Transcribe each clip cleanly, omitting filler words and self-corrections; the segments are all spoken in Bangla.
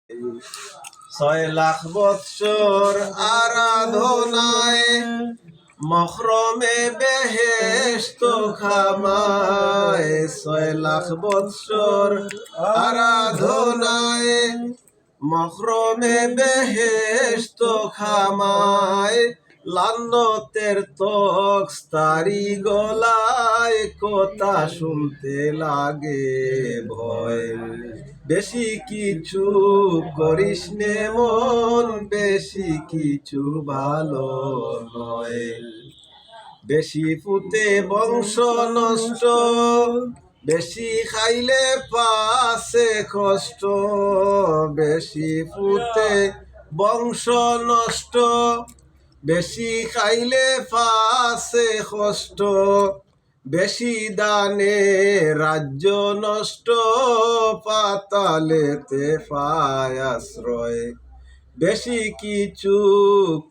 6 লাখ বৎসর আরাধনায় মখরমে বেহেশত খামায়। 6 লাখ বৎসর আরাধনায় মখরমে বেহেশত খামায়। লান্নতের তক তারি গলায় কথা শুনতে লাগে ভয়। বেশি কিছু করিস নে মন, বেশি কিছু ভালো নয়। বেশি পুতে বংশ নষ্ট, বেশি খাইলে পাছে কষ্ট। বেশি পুতে বংশ নষ্ট, বেশি খাইলে পাছে কষ্ট। বেশি দানে রাজ্য নষ্ট, পাতালেতে পায় আশ্রয়। বেশি কিছু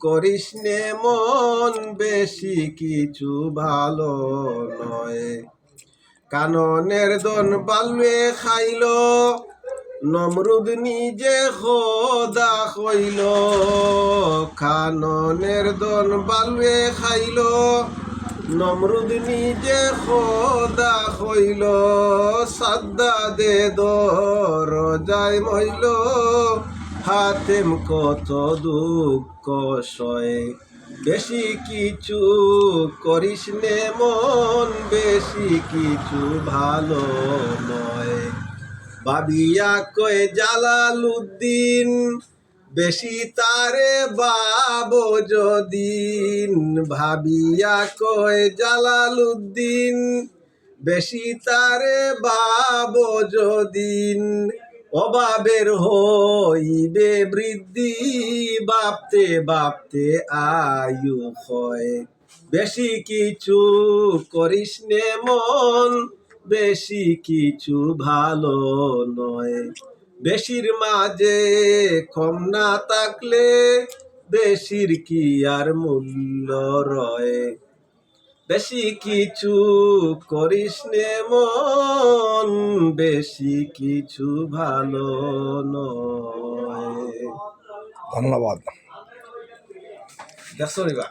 করিস নে মন, বেশি কিছু ভালো নয়। কাননের দন বালুয়ে খাইল, নমরুদ নিজে খোদা কইল। কাননের দন বালুয়ে খাইল, নমরুদ নিজে খোদা কইল। সাদ্দাদে দরজায় মইল, হাতেম কত দুঃখ সয়। বেশি কিছু করিস নে মন, বেশি কিছু ভালো নয়। ভাবিয়া কয় জালালউদ্দিন, বেশি তারে বাবো যদিন। ভাবিয়া কয় জালালউদ্দিন, বেশি তারে বাবো যদিন। অভাবের হইবে বৃদ্ধি, বাপতে বাপতে আয়ু হয়। বেশি কিছু করিস নে মন, বেশি কিছু ভালো নয়। বেশির মাঝে কম না থাকলে, বেশির কি আর মূল্য রয়। বেশি কিছু করিস নে মন, বেশি কিছু ভালো নয়। ধন্যবাদ। দেখছো রে বা?